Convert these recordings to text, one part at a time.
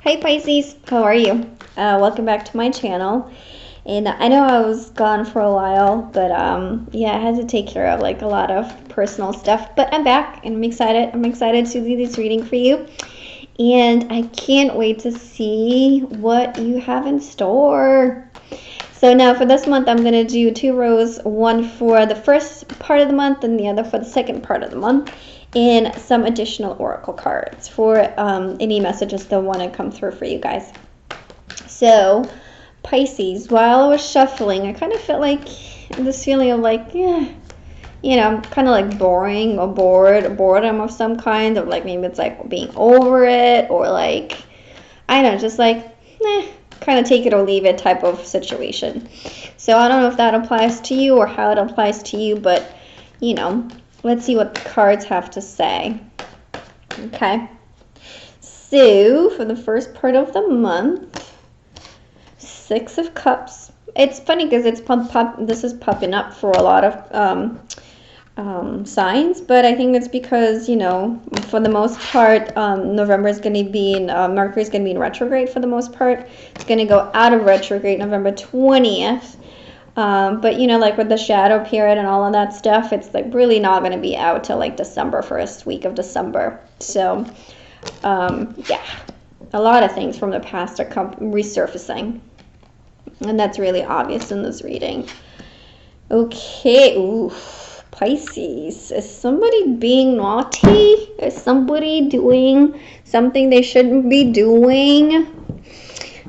Hi Pisces, how are you? Welcome back to my channel. And I know I was gone for a while, but yeah, I had to take care of like a lot of personal stuff. But I'm back and I'm excited. I'm excited to do this reading for you. And I can't wait to see what you have in store. So now for this month, I'm going to do two rows, one for the first part of the month and the other for the second part of the month, and some additional oracle cards for any messages that want to come through for you guys. So Pisces, while I was shuffling, I kind of felt like this feeling of like, yeah, you know, kind of like boring or boredom of some kind, of like maybe it's like being over it, or like, I don't know, just like, kind of take it or leave it type of situation. So I don't know if that applies to you or how it applies to you, but you know, let's see what the cards have to say. Okay, so for the first part of the month, Six of Cups. It's funny because it's this is popping up for a lot of signs, but I think it's because, you know, for the most part, November is going to be in, Mercury is going to be in retrograde for the most part. It's going to go out of retrograde November 20th. But, you know, like with the shadow period and all of that stuff, it's like really not going to be out till like December, first week of December. So, yeah, a lot of things from the past are resurfacing. And that's really obvious in this reading. Okay, ooh. Pisces, is somebody being naughty? Is somebody doing something they shouldn't be doing?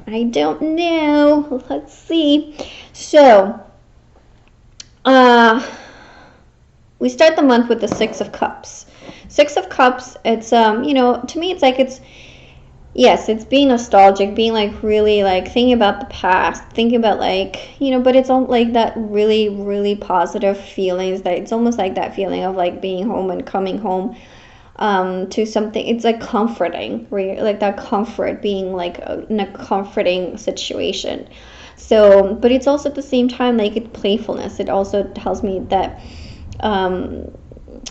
I don't know. Let's see. So, we start the month with the Six of Cups. Six of Cups, it's, you know, to me it's like yes, it's being nostalgic, being like really like thinking about the past, thinking about like, you know, but it's all like that really, really positive feelings, that it's almost like that feeling of like being home and coming home to something. It's like comforting, like that comfort, being like in a comforting situation. So, but it's also at the same time like it's playfulness. It also tells me that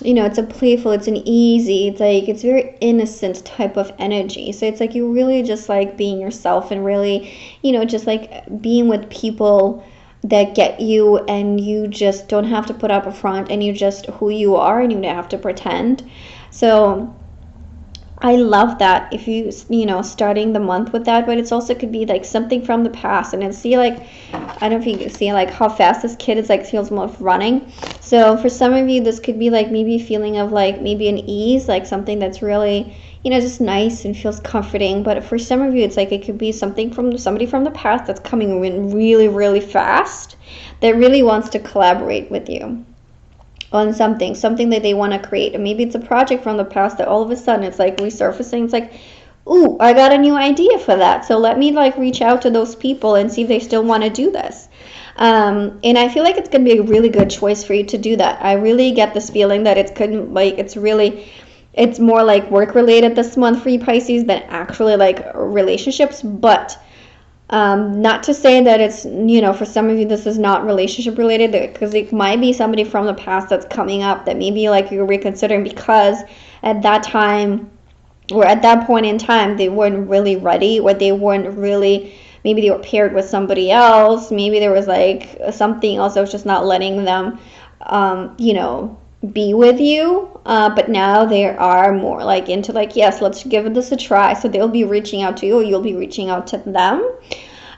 you know, it's a playful, it's an easy, it's like, it's very innocent type of energy. So it's like you really just like being yourself and really, you know, just like being with people that get you, and you just don't have to put up a front, and you just who you are, and you don't have to pretend. So I love that, if you know, starting the month with that. But it's also could be like something from the past, and then see like, I don't know if you can see like how fast this kid is like feels more running. So for some of you, this could be like maybe a feeling of like maybe an ease, like something that's really, you know, just nice and feels comforting. But for some of you, it's like it could be something from somebody from the past that's coming in really, really fast, that really wants to collaborate with you on something that they want to create. And maybe it's a project from the past that all of a sudden it's like resurfacing. It's like, ooh, I got a new idea for that, so let me like reach out to those people and see if they still want to do this. And I feel like it's going to be a really good choice for you to do that. I really get this feeling that it's more like work related this month for you Pisces than actually like relationships. But not to say that it's, you know, for some of you this is not relationship related, because it might be somebody from the past that's coming up that maybe like you're reconsidering, because at that time or at that point in time they weren't really ready, or they weren't really, maybe they were paired with somebody else, maybe there was like something else that was just not letting them you know, be with you, but now they are more like into like, yes, let's give this a try. So they'll be reaching out to you, or you'll be reaching out to them.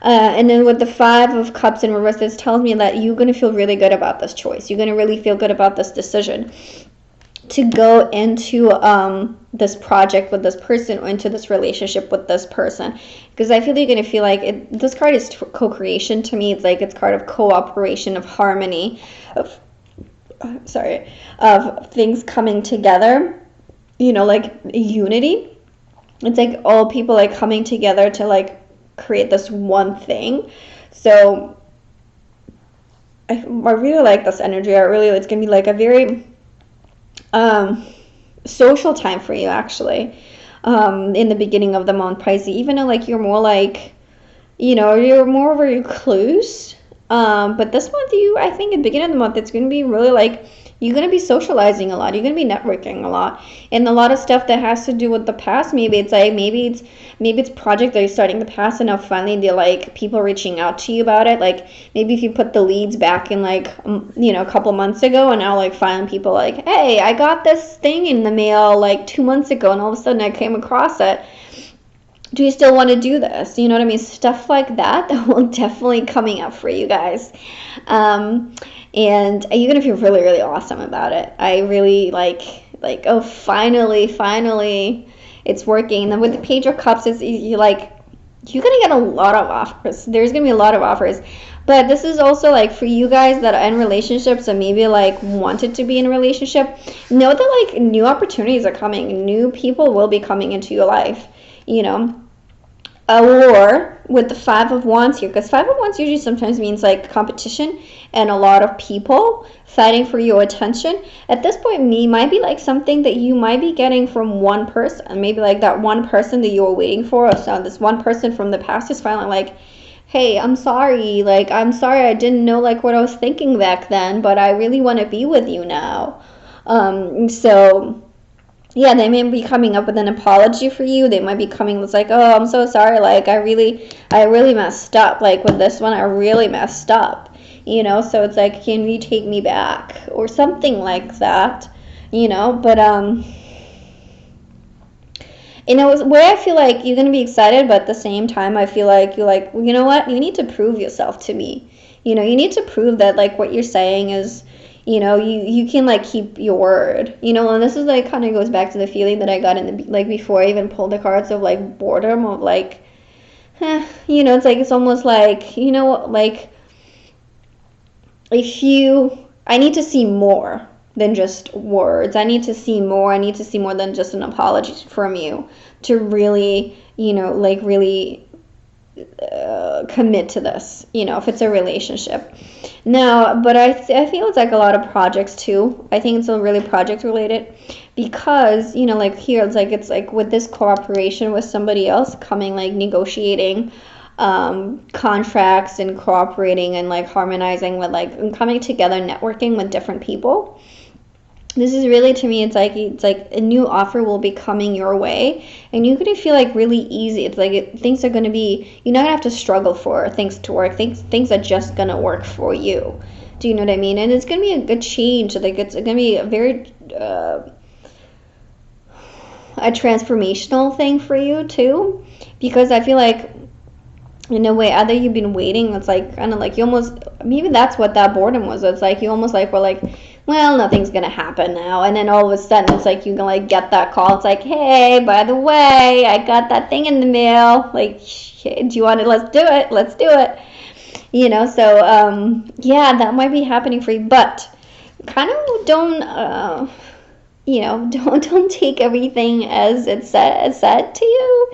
And then with the Five of Cups in reverse, this tells me that you're going to feel really good about this choice. You're going to really feel good about this decision to go into this project with this person, or into this relationship with this person, because I feel you're going to feel like this card is co-creation to me. It's like it's card of cooperation, of harmony, of things coming together, you know, like unity. It's like all people like coming together to like create this one thing. So I really like this energy. It's gonna be like a very social time for you, actually, in the beginning of the month, Pisces. Even though like you're more like, you know, you're more of a recluse, But this month, I think at the beginning of the month, it's going to be really like, you're going to be socializing a lot. You're going to be networking a lot. And a lot of stuff that has to do with the past, maybe it's like, maybe it's project that you're starting the past, and now finally they're like people reaching out to you about it. Like maybe if you put the leads back in like, a couple months ago, and now like finally people like, hey, I got this thing in the mail like 2 months ago, and all of a sudden I came across it. Do you still want to do this? You know what I mean? Stuff like that will definitely coming up for you guys. And you're going to feel really, really awesome about it. I really like, oh, finally, it's working. And then with the Page of Cups, you're going to get a lot of offers. There's going to be a lot of offers. But this is also like for you guys that are in relationships and maybe like wanted to be in a relationship, know that like new opportunities are coming. New people will be coming into your life, or with the Five of Wands here, because Five of Wands usually sometimes means like competition and a lot of people fighting for your attention. At this point, might be like something that you might be getting from one person. Maybe like that one person that you were waiting for, or so this one person from the past is finally like, hey, I'm sorry. Like, I'm sorry I didn't know like what I was thinking back then, but I really want to be with you now. So yeah, they may be coming up with an apology for you. They might be coming with like, oh, I'm so sorry. Like, I really messed up. Like with this one, I really messed up. So it's like, can you take me back or something like that? But where I feel like you're gonna be excited, but at the same time, I feel like you're like, well, you know what? You need to prove yourself to me. You need to prove that like what you're saying is. You can like keep your word, and this is like kind of goes back to the feeling that I got in the like before I even pulled the cards of like boredom of like, it's like it's almost like like I need to see more than just words. I need to see more. I need to see more than just an apology from you to really like really commit to this, if it's a relationship. Now, but I feel it's like a lot of projects too. I think it's really project related because, like here, it's like with this cooperation with somebody else coming, like negotiating contracts and cooperating and like harmonizing with like and coming together, networking with different people. This is really, to me, it's like a new offer will be coming your way, and you're gonna feel like really easy. It's like things are gonna be, you're not gonna have to struggle for things to work. Things are just gonna work for you. Do you know what I mean? And it's gonna be a good change. Like it's gonna be a very a transformational thing for you too, because I feel like in a way, either you've been waiting. It's like kind of like you almost, maybe that's what that boredom was. It's like you almost like were like, well, nothing's gonna happen now, and then all of a sudden it's like you can like get that call. It's like, hey, by the way, I got that thing in the mail. Like, do you want it? Let's do it. So yeah, that might be happening for you, but kind of don't don't take everything as it's said to you.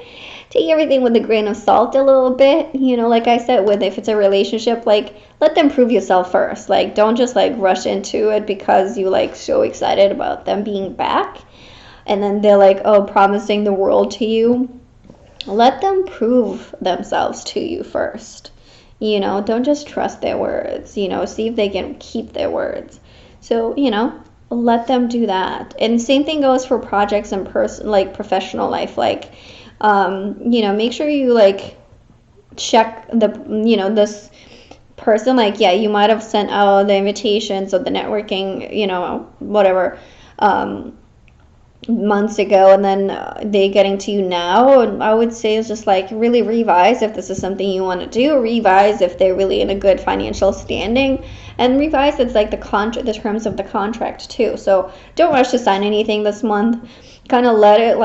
Take everything with a grain of salt a little bit. Like I said, if it's a relationship, like let them prove yourself first. Like don't just like rush into it because you like so excited about them being back, and then they're like, oh, promising the world to you. Let them prove themselves to you first. Don't just trust their words. See if they can keep their words. So let them do that. And same thing goes for projects and like professional life. Like make sure you like check the this person, like, yeah, you might have sent out the invitations or the networking whatever months ago, and then they getting to you now. And I would say it's just like really revise if this is something you want to do, revise if they're really in a good financial standing, and revise it's like the terms of the contract too. So don't rush to sign anything this month. Kind of let it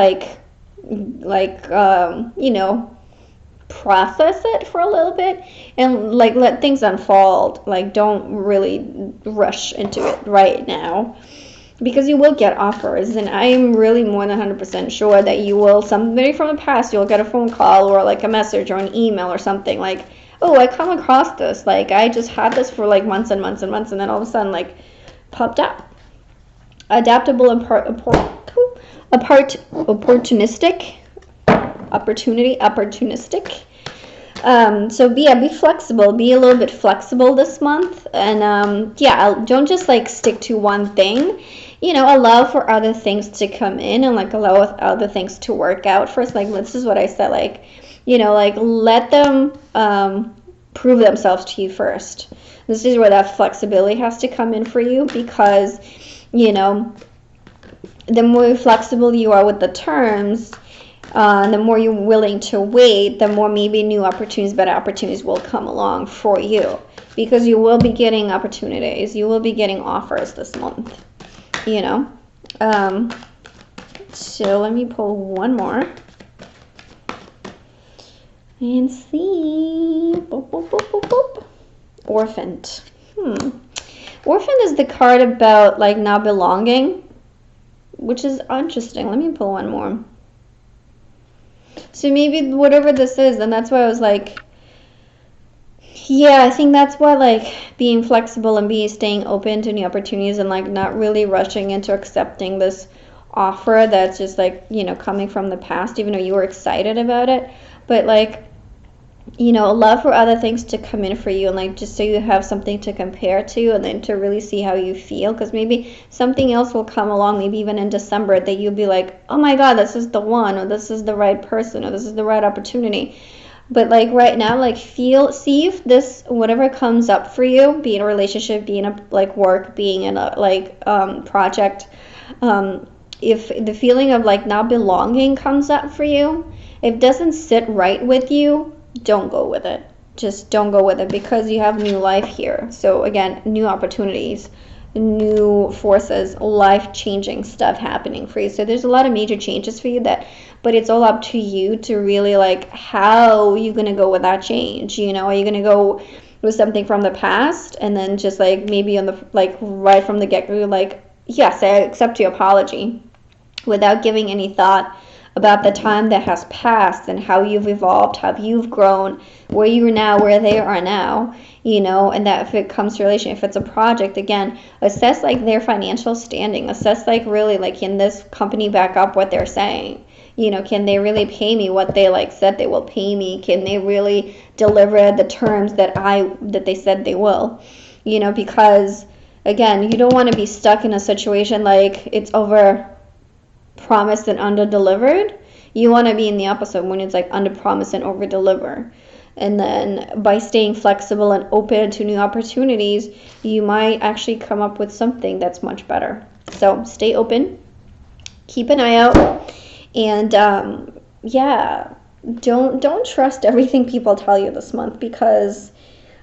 process it for a little bit and like let things unfold. Like don't really rush into it right now, because you will get offers, and I am really more than 100% sure that you will, somebody from the past, you'll get a phone call or like a message or an email or something like, oh, I come across this, like I just had this for like months and months and months, and then all of a sudden like popped up. Adaptable and opportunistic. So be flexible, be a little bit flexible this month, and yeah, don't just like stick to one thing. Allow for other things to come in, and like allow other things to work out first. Like this is what I said, like like let them prove themselves to you first. This is where that flexibility has to come in for you, because the more flexible you are with the terms, the more you're willing to wait, the more maybe new opportunities, better opportunities will come along for you, because you will be getting opportunities, you will be getting offers this month. So let me pull one more and see. Boop, boop, boop, boop, boop. Orphaned. Orphaned is the card about like not belonging, which is interesting. Let me pull one more. So maybe whatever this is, and that's why I was like, yeah, I think that's why like being flexible and staying open to new opportunities, and like not really rushing into accepting this offer that's just like, coming from the past, even though you were excited about it. But like, allow for other things to come in for you, and like just so you have something to compare to, and then to really see how you feel, because maybe something else will come along, maybe even in December, that you'll be like, oh my god, this is the one, or this is the right person, or this is the right opportunity. But like right now, like see if this, whatever comes up for you, be in a relationship, be in a like work, being in a like project, if the feeling of like not belonging comes up for you, if it doesn't sit right with you, don't go with it. Just don't go with it, because you have new life here. So again, new opportunities, new forces, life-changing stuff happening for you. So there's a lot of major changes for you, but it's all up to you to really like how you're gonna go with that change. Are you gonna go with something from the past, and then just like maybe on the like right from the get-go, like, yes, I accept your apology, without giving any thought about the time that has passed and how you've evolved, how you've grown, where you are now, where they are now, and that if it comes to relation, if it's a project, again, assess like their financial standing, assess like really like, can this company back up what they're saying? Can they really pay me what they like said they will pay me? Can they really deliver the terms that they said they will? Because again, you don't want to be stuck in a situation like it's over promised and under delivered. You want to be in the opposite, when it's like under promise and over deliver. And then by staying flexible and open to new opportunities, you might actually come up with something that's much better. So stay open, keep an eye out, and yeah, don't trust everything people tell you this month, because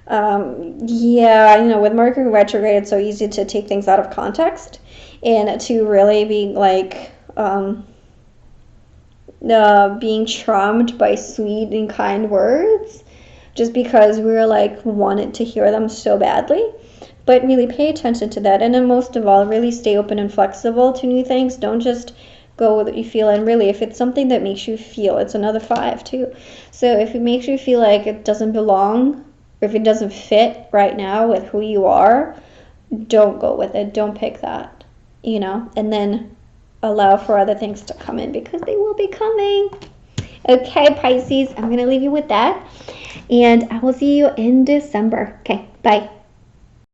yeah, with Mercury retrograde, it's so easy to take things out of context and to really be like being charmed by sweet and kind words, just because we're like wanted to hear them so badly. But really pay attention to that, and then most of all, really stay open and flexible to new things. Don't just go with what you feel, and really, if it's something that makes you feel, it's another 5 too. So if it makes you feel like it doesn't belong, or if it doesn't fit right now with who you are, don't go with it. Don't pick that, and then allow for other things to come in, because they will be coming. Okay, Pisces, I'm going to leave you with that, and I will see you in December. Okay, bye.